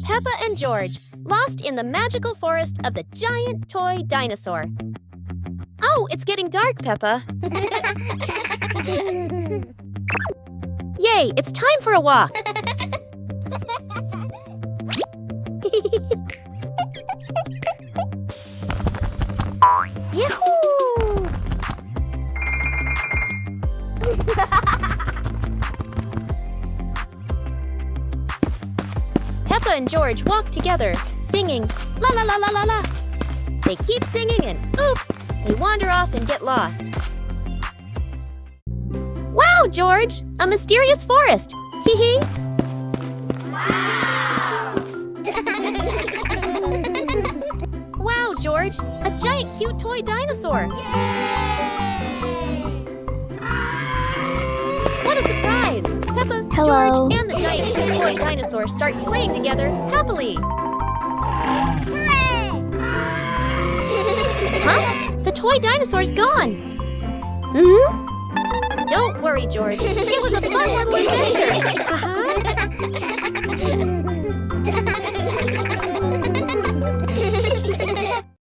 Peppa and George, lost in the magical forest of the giant toy dinosaur. Oh, it's getting dark, Peppa. Yay, it's time for a walk. Yahoo! Peppa and George walk together, singing la la la la la la. They keep singing and oops, they wander off and get lost. Wow, George, a mysterious forest. Hee hee. Wow! Wow, George, a giant cute toy dinosaur. What a surprise! Peppa, Hello. George, and the giant cute toy dinosaur start playing together happily. Huh? The toy dinosaur's gone. Don't worry, George. It was a fun little adventure.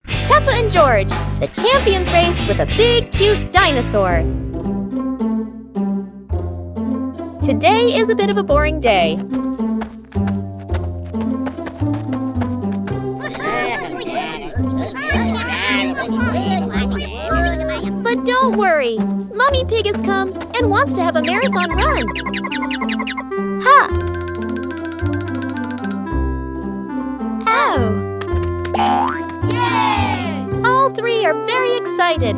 Peppa and George, the champions race with a big, cute dinosaur. Today is a bit of a boring day. But don't worry, Mummy Pig has come and wants to have a marathon run. Ha! Oh! Yay! All three are very excited.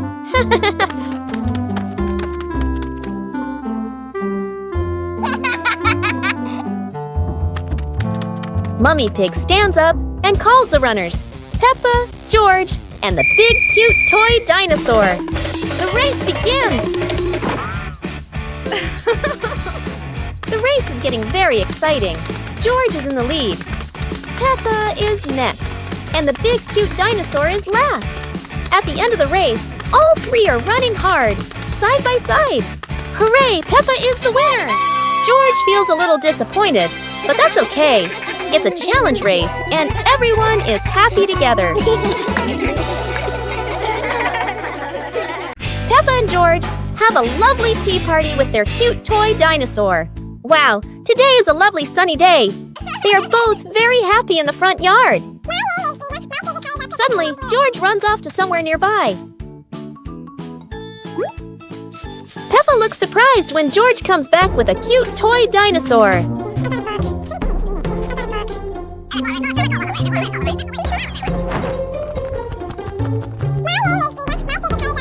Mummy Pig stands up and calls the runners, Peppa, George, and the big cute toy dinosaur. The race begins! The race is getting very exciting. George is in the lead. Peppa is next, and the big cute dinosaur is last. At the end of the race, all three are running hard, side by side. Hooray, Peppa is the winner! George feels a little disappointed, but that's okay. It's a challenge race, and everyone is happy together. Peppa and George have a lovely tea party with their cute toy dinosaur. Wow, today is a lovely sunny day. They are both very happy in the front yard. Suddenly, George runs off to somewhere nearby. Peppa looks surprised when George comes back with a cute toy dinosaur.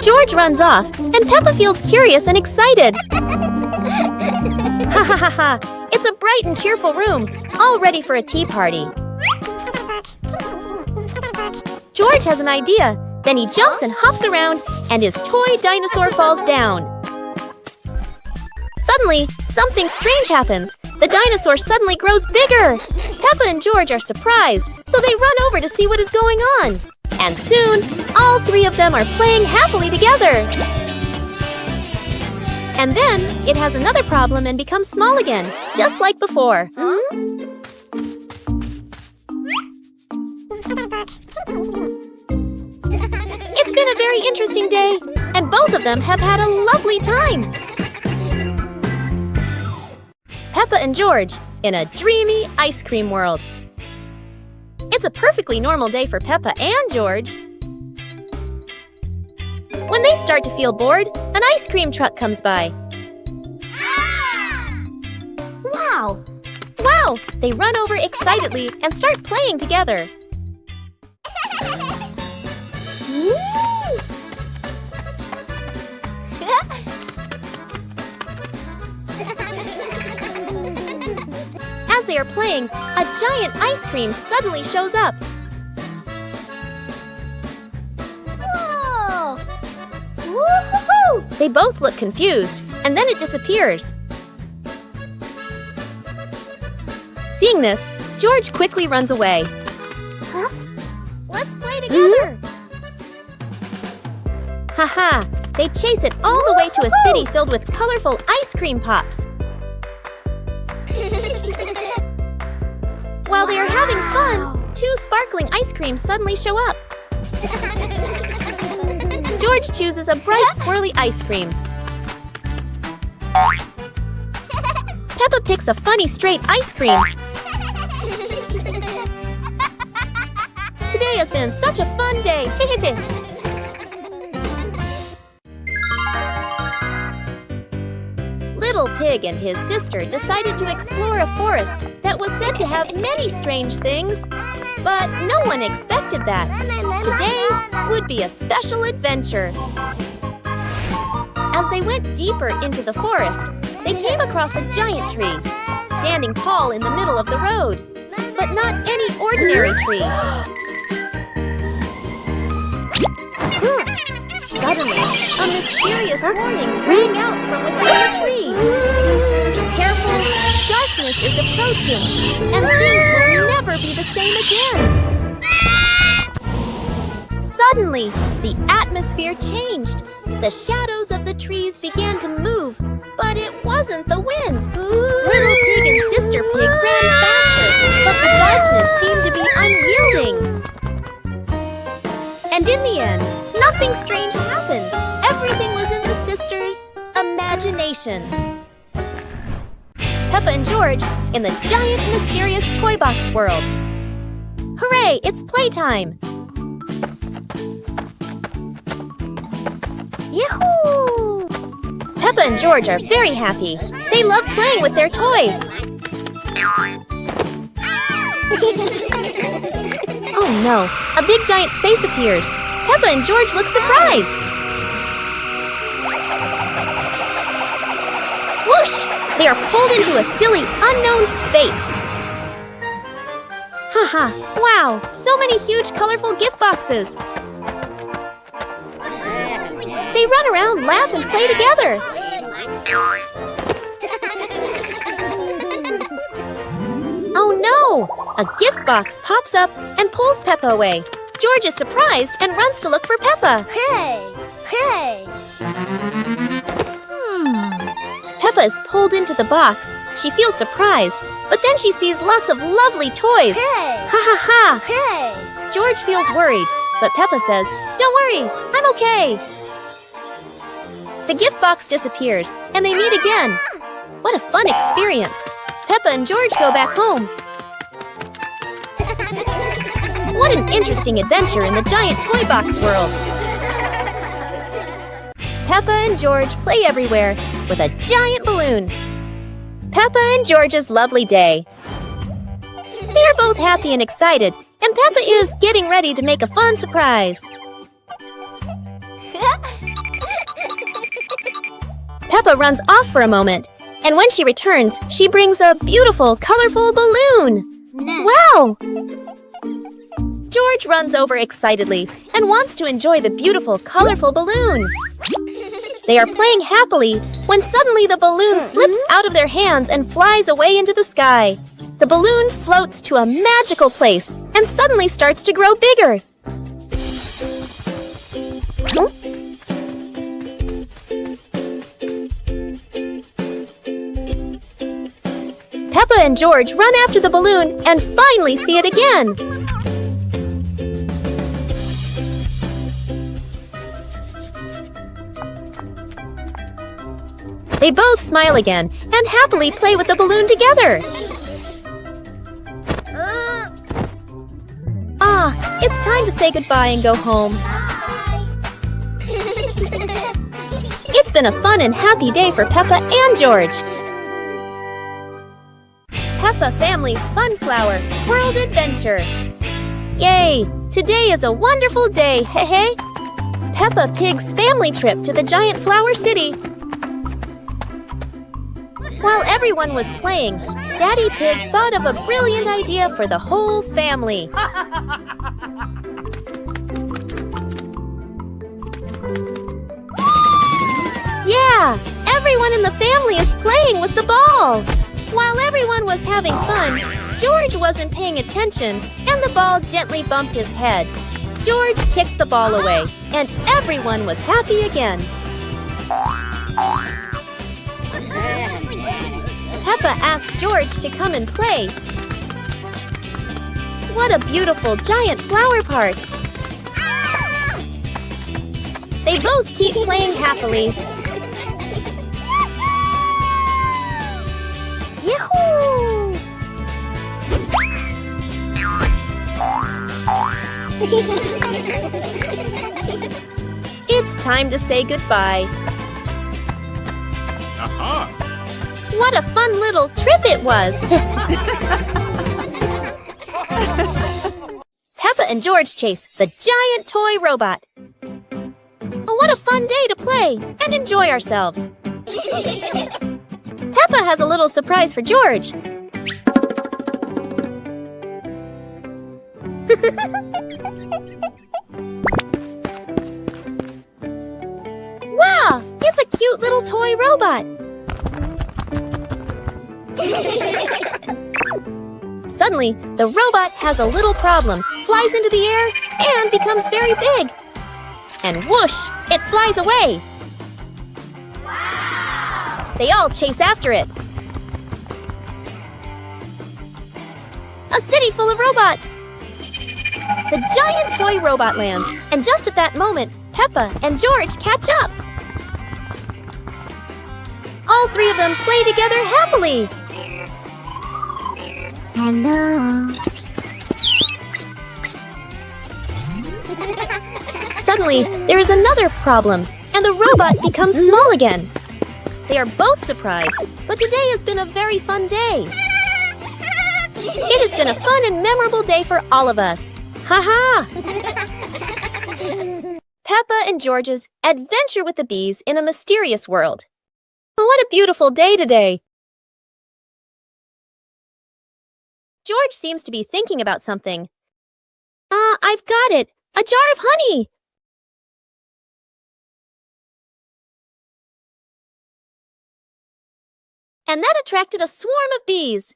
George runs off, and Peppa feels curious and excited. Ha ha ha ha! It's a bright and cheerful room, all ready for a tea party. George has an idea. Then he jumps and hops around, and his toy dinosaur falls down. Suddenly, something strange happens. The dinosaur suddenly grows bigger. Peppa and George are surprised, so they run over to see what is going on. And soon, all three of them are playing happily together. And then, it has another problem and becomes small again, just like before. It's been a very interesting day, and both of them have had a lovely time. Peppa and George in a dreamy ice cream world. It's a perfectly normal day for Peppa and George. When they start to feel bored, an ice cream truck comes by. Wow! Wow! They run over excitedly and start playing together. As they are playing, a giant ice cream suddenly shows up. Whoa! Woo-hoo-hoo! They both look confused, and then it disappears. Seeing this, George quickly runs away. Huh? Let's play together! Haha! They chase it all the way to a city filled with colorful ice cream pops. While they are having fun, 2 sparkling ice creams suddenly show up. George chooses a bright, swirly ice cream. Peppa picks a funny, straight ice cream. Today has been such a fun day. Little Pig and his sister decided to explore a forest that was said to have many strange things. But no one expected that. Today would be a special adventure. As they went deeper into the forest, they came across a giant tree, standing tall in the middle of the road. But not any ordinary tree. Suddenly, a mysterious warning rang out from within the tree. Be careful, darkness is approaching, and things will never be the same again. Suddenly, the atmosphere changed. The shadows of the trees began to move, but it wasn't the wind. Little Pig and Sister Pig ran faster, but the darkness seemed to be unyielding. And in the end, nothing strange happened. Everything was in the sisters' imagination. Peppa and George in the giant mysterious toy box world. Hooray, it's playtime! Yahoo! Peppa and George are very happy. They love playing with their toys. Oh no, a big giant space appears. Peppa and George look surprised. Whoosh! They are pulled into a silly, unknown space. Haha, wow, so many huge, colorful gift boxes. They run around, laugh, and play together. Oh no! A gift box pops up and pulls Peppa away. George is surprised and runs to look for Peppa. Hey! Hey! Peppa is pulled into the box. She feels surprised, but then she sees lots of lovely toys. Hey! Ha ha ha! Hey! George feels worried, but Peppa says, "Don't worry, I'm okay." The gift box disappears, and they meet again. What a fun experience! Peppa and George go back home. What an interesting adventure in the giant toy box world! Peppa and George play everywhere with a giant balloon. Peppa and George's lovely day. They are both happy and excited, and Peppa is getting ready to make a fun surprise. Peppa runs off for a moment, and when she returns, she brings a beautiful, colorful balloon. Wow! George runs over excitedly and wants to enjoy the beautiful, colorful balloon. They are playing happily when suddenly the balloon slips out of their hands and flies away into the sky. The balloon floats to a magical place and suddenly starts to grow bigger. Peppa and George run after the balloon and finally see it again. They both smile again and happily play with the balloon together. Ah, it's time to say goodbye and go home. It's been a fun and happy day for Peppa and George. Peppa Family's Fun Flower World Adventure. Yay! Today is a wonderful day, hey! Peppa Pig's family trip to the giant flower city. While everyone was playing, Daddy Pig thought of a brilliant idea for the whole family. Yeah! Everyone in the family is playing with the ball! While everyone was having fun, George wasn't paying attention and the ball gently bumped his head. George kicked the ball away and everyone was happy again. Peppa asked George to come and play. What a beautiful giant flower park! They both keep playing happily. Yahoo! It's time to say goodbye. Aha! What a fun little trip it was! Peppa and George chase the giant toy robot. Oh, what a fun day to play and enjoy ourselves. Peppa has a little surprise for George. Wow, it's a cute little toy robot. Suddenly, the robot has a little problem, flies into the air, and becomes very big. And whoosh, it flies away. Wow! They all chase after it. A city full of robots. The giant toy robot lands, and just at that moment, Peppa and George catch up. All three of them play together happily. Hello. Suddenly, there is another problem, and the robot becomes small again. They are both surprised, but today has been a very fun day. It has been a fun and memorable day for all of us. Ha-ha! Peppa and George's Adventure with the Bees in a Mysterious World. Oh, what a beautiful day today! George seems to be thinking about something. I've got it! A jar of honey! And that attracted a swarm of bees.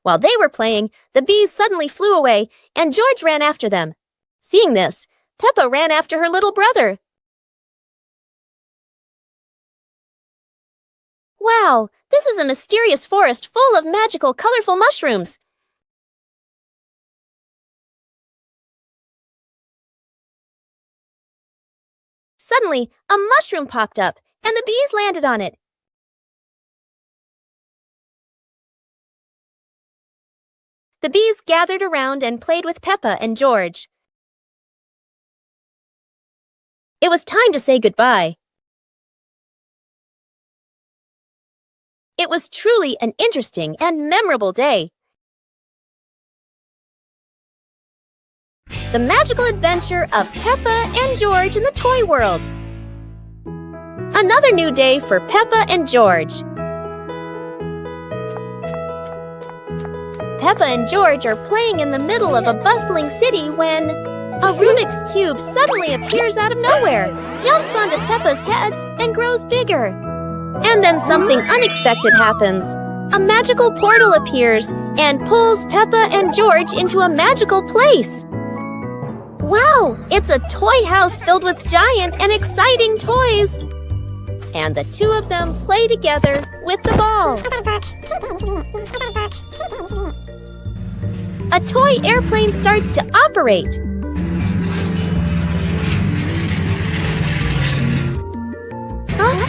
While they were playing, the bees suddenly flew away, and George ran after them. Seeing this, Peppa ran after her little brother. Wow, this is a mysterious forest full of magical, colorful mushrooms. Suddenly, a mushroom popped up, and the bees landed on it. The bees gathered around and played with Peppa and George. It was time to say goodbye. It was truly an interesting and memorable day. The magical adventure of Peppa and George in the toy world. Another new day for Peppa and George. Peppa and George are playing in the middle of a bustling city when a Rubik's Cube suddenly appears out of nowhere, jumps onto Peppa's head, and grows bigger. And then something unexpected happens. A magical portal appears and pulls Peppa and George into a magical place. Wow, it's a toy house filled with giant and exciting toys. And the two of them play together with the ball. A toy airplane starts to operate. Huh?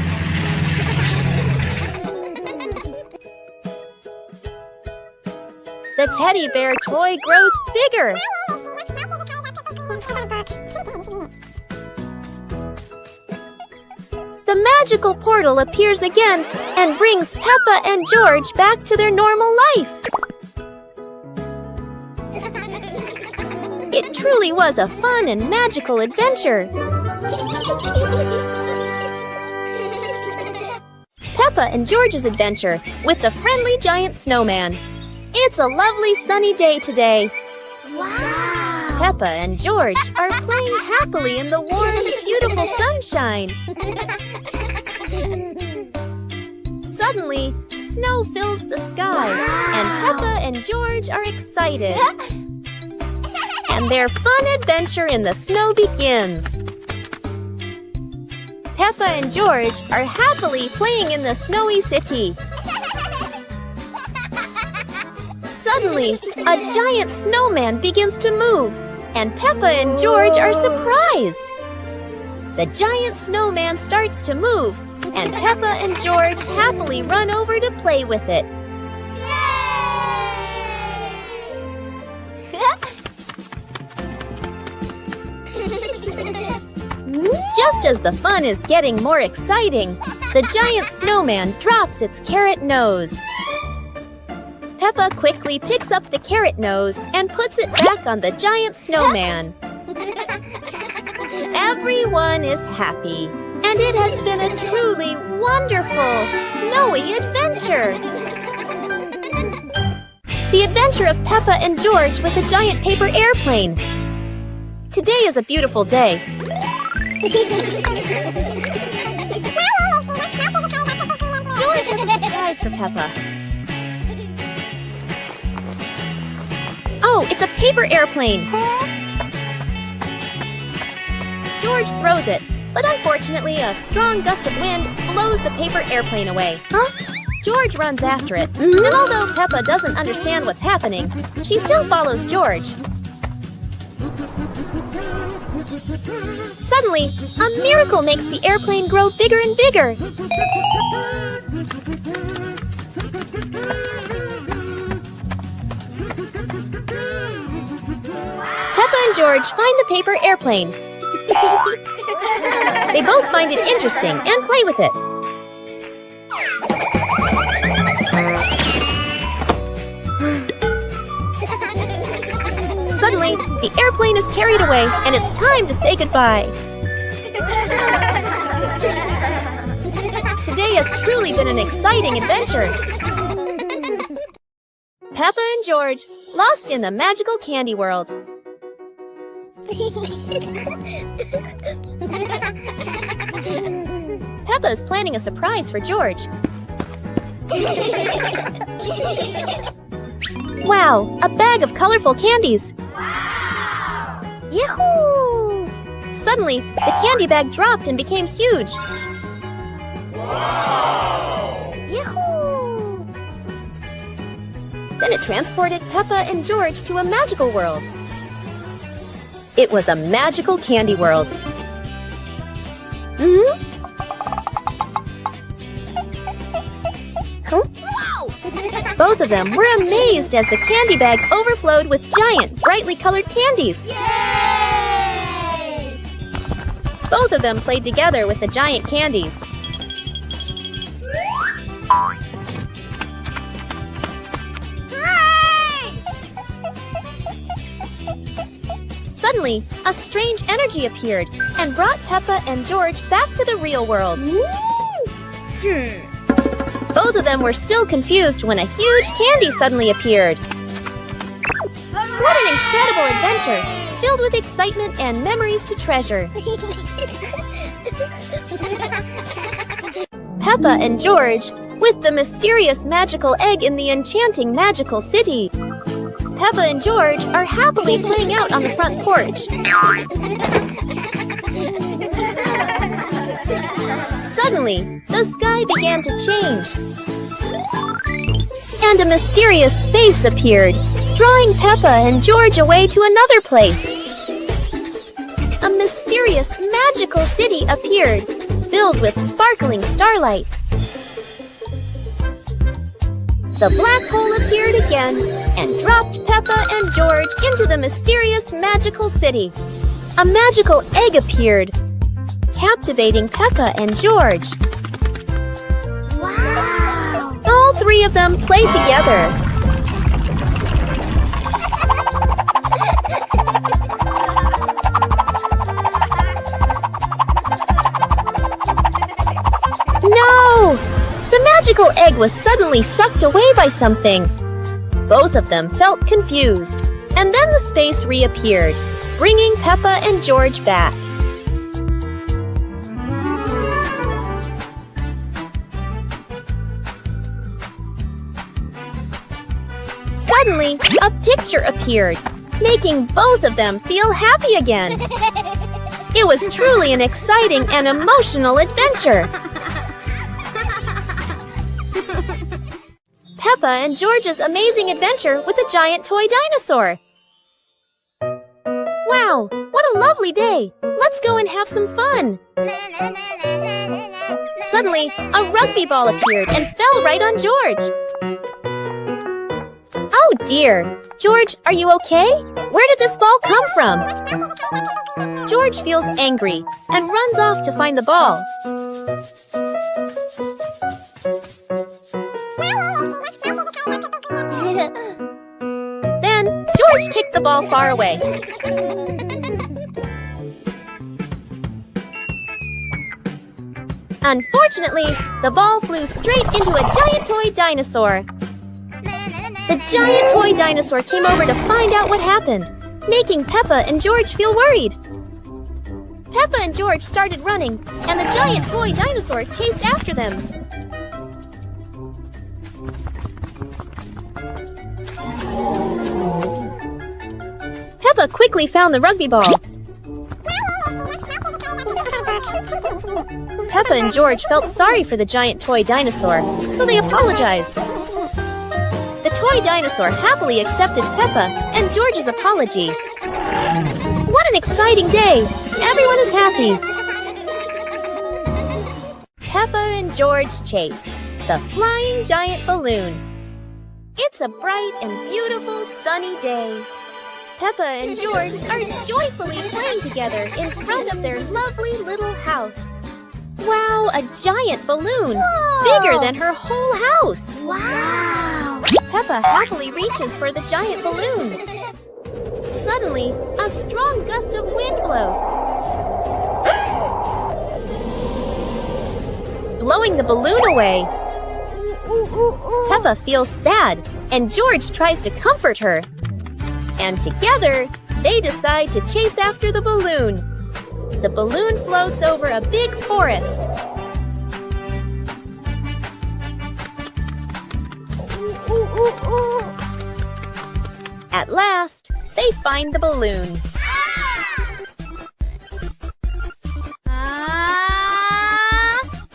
The teddy bear toy grows bigger. The magical portal appears again and brings Peppa and George back to their normal life. It truly was a fun and magical adventure. Peppa and George's adventure with the friendly giant snowman. It's a lovely sunny day today. Wow! Peppa and George are playing happily in the warm, beautiful sunshine. Suddenly, snow fills the sky, and Peppa and George are excited. And their fun adventure in the snow begins. Peppa and George are happily playing in the snowy city. Suddenly, a giant snowman begins to move, and Peppa and George are surprised. The giant snowman starts to move, and Peppa and George happily run over to play with it. Just as the fun is getting more exciting, the giant snowman drops its carrot nose. Peppa quickly picks up the carrot nose and puts it back on the giant snowman. Everyone is happy, and it has been a truly wonderful, snowy adventure. The adventure of Peppa and George with a giant paper airplane. Today is a beautiful day. George has a surprise for Peppa. Oh, it's a paper airplane. George throws it, but unfortunately a strong gust of wind blows the paper airplane away. George runs after it, and although Peppa doesn't understand what's happening, she still follows George. Suddenly, a miracle makes the airplane grow bigger and bigger. Peppa and George find the paper airplane. They both find it interesting and play with it. Suddenly, the airplane is carried away, and it's time to say goodbye. Today has truly been an exciting adventure. Peppa and George, lost in the magical candy world. Peppa is planning a surprise for George. Wow, a bag of colorful candies. Wow! Yahoo! Suddenly, the candy bag dropped and became huge. Wow! Yahoo! Then it transported Peppa and George to a magical world. It was a magical candy world. Both of them were amazed as the candy bag overflowed with giant, brightly colored candies. Yay! Both of them played together with the giant candies. Hooray! Suddenly, a strange energy appeared and brought Peppa and George back to the real world. Both of them were still confused when a huge candy suddenly appeared. What an incredible adventure, filled with excitement and memories to treasure. Peppa and George, with the mysterious magical egg in the enchanting magical city. Peppa and George are happily playing out on the front porch. Suddenly, the sky began to change, and a mysterious space appeared, drawing Peppa and George away to another place. A mysterious, magical city appeared, filled with sparkling starlight. The black hole appeared again and dropped Peppa and George into the mysterious, magical city. A magical egg appeared, captivating Peppa and George. Wow! All three of them play together. No! The magical egg was suddenly sucked away by something. Both of them felt confused, and then the space reappeared, bringing Peppa and George back. Suddenly, a picture appeared, making both of them feel happy again. It was truly an exciting and emotional adventure. Peppa and George's amazing adventure with a giant toy dinosaur. Wow, what a lovely day! Let's go and have some fun! Suddenly, a rugby ball appeared and fell right on George. Oh dear! George, are you okay? Where did this ball come from? George feels angry and runs off to find the ball. Then, George kicked the ball far away. Unfortunately, the ball flew straight into a giant toy dinosaur. The giant toy dinosaur came over to find out what happened, making Peppa and George feel worried. Peppa and George started running, and the giant toy dinosaur chased after them. Peppa quickly found the rugby ball. Peppa and George felt sorry for the giant toy dinosaur, so they apologized. The toy dinosaur happily accepted Peppa and George's apology. What an exciting day! Everyone is happy. Peppa and George chase the flying giant balloon. It's a bright and beautiful sunny day. Peppa and George are joyfully playing together in front of their lovely little house. Wow, a giant balloon! Whoa. Bigger than her whole house! Wow! Peppa happily reaches for the giant balloon. Suddenly, a strong gust of wind blows, blowing the balloon away. Peppa feels sad, and George tries to comfort her. And together, they decide to chase after the balloon. The balloon floats over a big forest. At last, they find the balloon.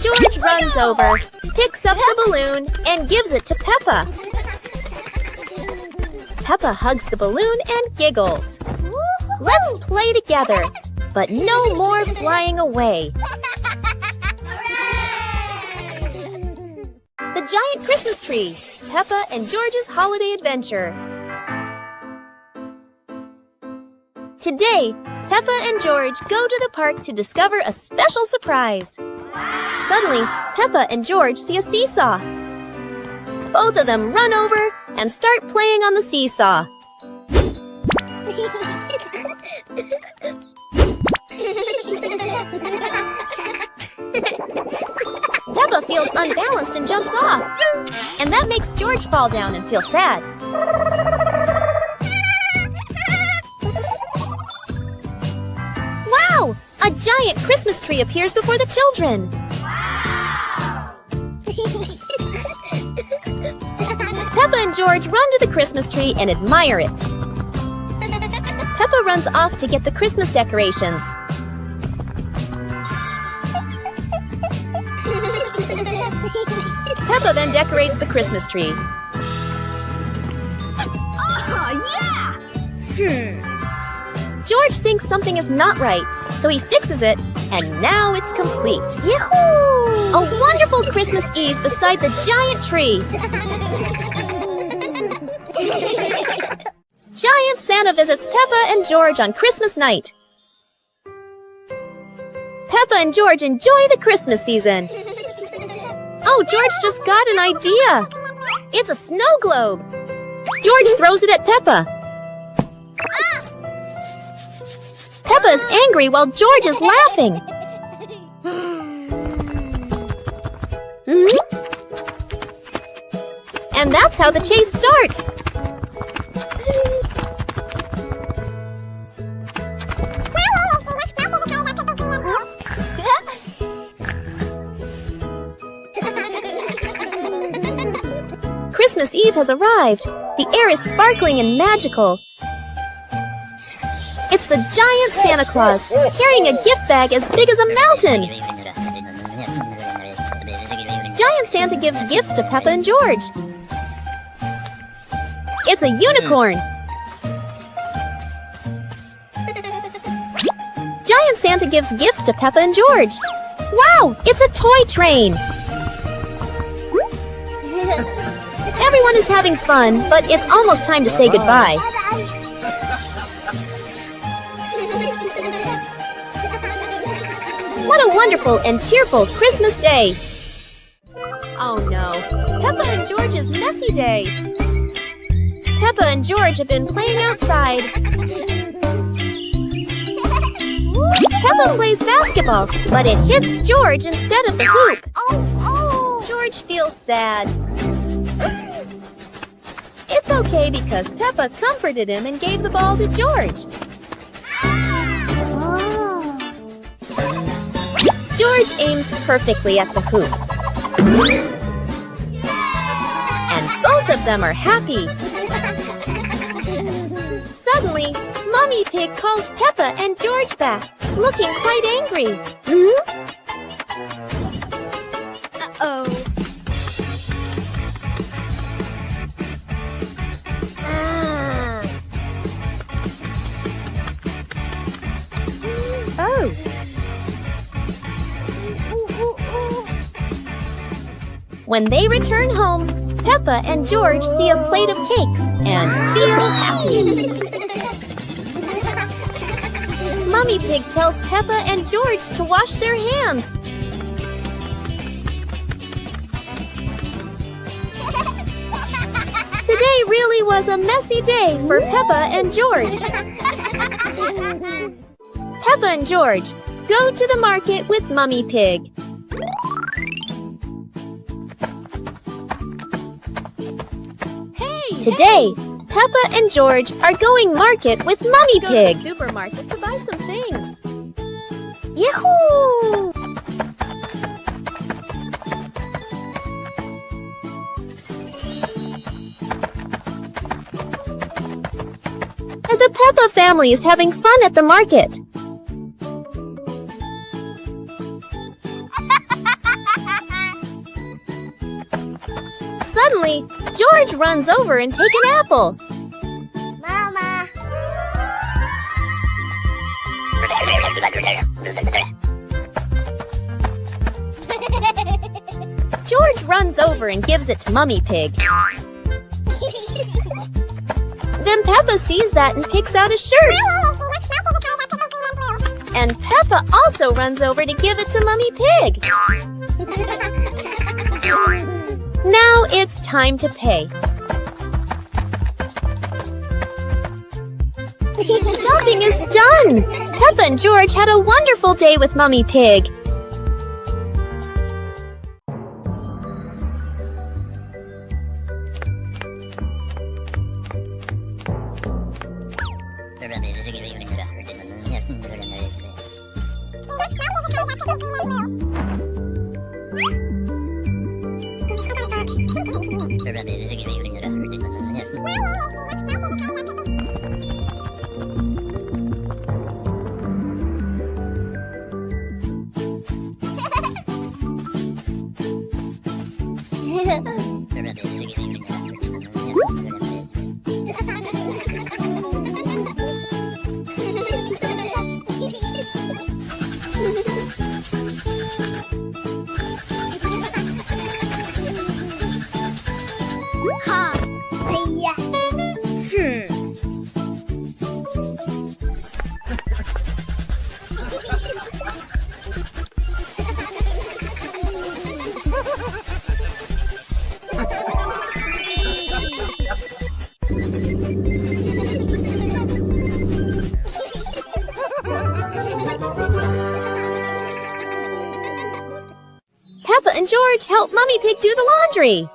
George runs over, picks up the balloon, and gives it to Peppa. Peppa hugs the balloon and giggles. Let's play together, but no more flying away. The giant Christmas tree, Peppa and George's holiday adventure. Today, Peppa and George go to the park to discover a special surprise. Suddenly, Peppa and George see a seesaw. Both of them run over and start playing on the seesaw. Peppa feels unbalanced and jumps off. And that makes George fall down and feel sad. Wow! A giant Christmas tree appears before the children. Peppa and George run to the Christmas tree and admire it. Peppa runs off to get the Christmas decorations. Peppa then decorates the Christmas tree. Oh, yeah! George thinks something is not right, so he fixes it, and now it's complete. Yahoo! A wonderful Christmas Eve beside the giant tree. Giant Santa visits Peppa and George on Christmas night. Peppa and George enjoy the Christmas season. Oh, George just got an idea. It's a snow globe. George throws it at Peppa. Peppa is angry while George is laughing. And that's how the chase starts. Christmas Eve has arrived. The air is sparkling and magical. It's the giant Santa Claus, carrying a gift bag as big as a mountain. Giant Santa gives gifts to Peppa and George. It's a unicorn. Giant Santa gives gifts to Peppa and George. Wow, it's a toy train. Everyone is having fun, but it's almost time to say goodbye. What a wonderful and cheerful Christmas day! Oh no, Peppa and George's messy day. Peppa and George have been playing outside. Peppa plays basketball, but it hits George instead of the hoop. George feels sad. It's okay because Peppa comforted him and gave the ball to George. George aims perfectly at the hoop. And both of them are happy. Suddenly, Mommy Pig calls Peppa and George back, looking quite angry. Uh-oh. Oh. When they return home, Peppa and George see a plate of cakes and feel happy. Mommy Pig tells Peppa and George to wash their hands. Today really was a messy day for Peppa and George. Peppa and George go to the market with Mommy Pig. Today, Peppa and George are going market with Mommy Pig. Go to the supermarket to buy some things. Yahoo! And the Peppa family is having fun at the market. Suddenly, George runs over and takes an apple. Mama! George runs over and gives it to Mommy Pig. Then Peppa sees that and picks out a shirt. And Peppa also runs over to give it to Mommy Pig. Now it's time to pay. Shopping is done! Peppa and George had a wonderful day with Mommy Pig. Peppa and George help Mommy Pig do the laundry.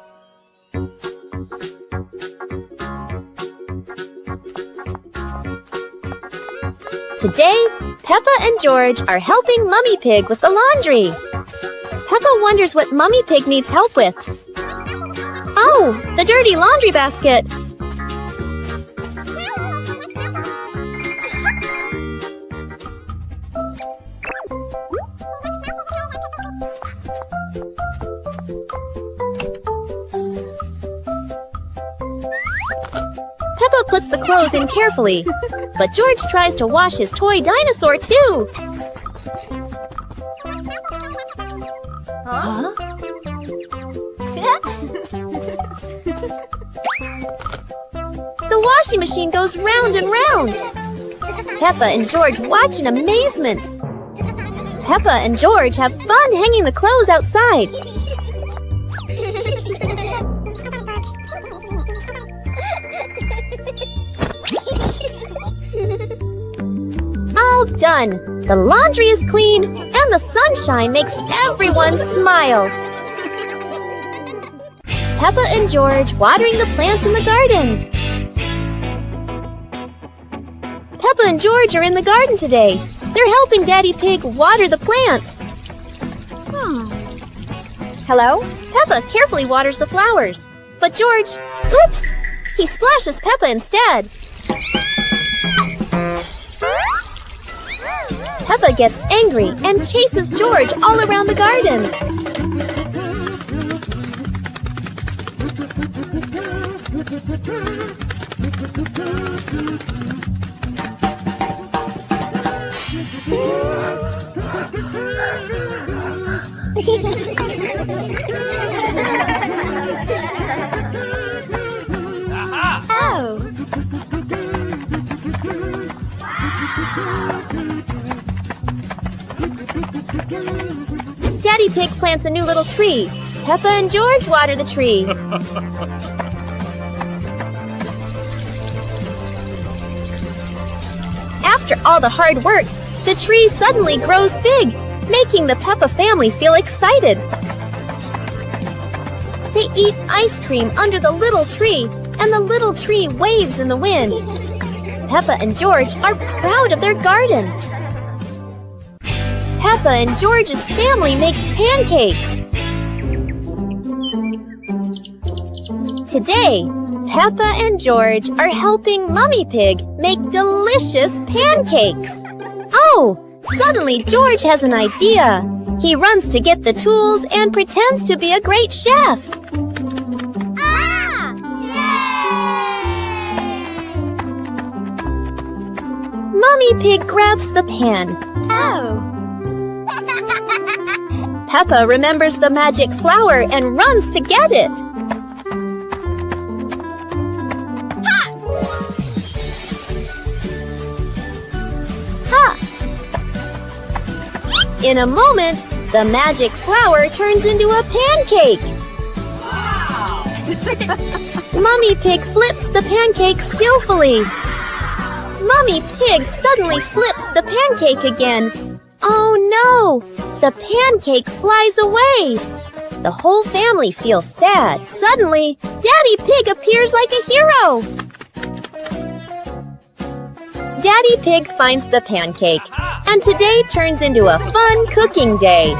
Today, Peppa and George are helping Mommy Pig with the laundry. Peppa wonders what Mommy Pig needs help with. Oh, the dirty laundry basket. Peppa puts the clothes in carefully, but George tries to wash his toy dinosaur too. Huh? The washing machine goes round and round. Peppa and George watch in amazement. Peppa and George have fun hanging the clothes outside. All done. The laundry is clean and the sunshine makes everyone smile. Peppa and George watering the plants in the garden. Peppa and George are in the garden today. They're helping Daddy Pig water the plants. Hello? Peppa carefully waters the flowers. But George, oops! He splashes Peppa instead. Peppa gets angry and chases George all around the garden. Oh! Daddy Pig plants a new little tree. Peppa and George water the tree. After all the hard work, the tree suddenly grows big, making the Peppa family feel excited. They eat ice cream under the little tree, and the little tree waves in the wind. Peppa and George are proud of their garden. Peppa and George's family makes pancakes. Today, Peppa and George are helping Mummy Pig make delicious pancakes. Oh, suddenly George has an idea. He runs to get the tools and pretends to be a great chef. Mummy Pig grabs the pan. Oh! Peppa remembers the magic flour and runs to get it. Ha! In a moment, the magic flour turns into a pancake. Wow! Mummy Pig flips the pancake skillfully. Mummy Pig suddenly flips the pancake again. Oh no! The pancake flies away. The whole family feels sad. Suddenly, Daddy Pig appears like a hero. Daddy Pig finds the pancake, and today turns into a fun cooking day.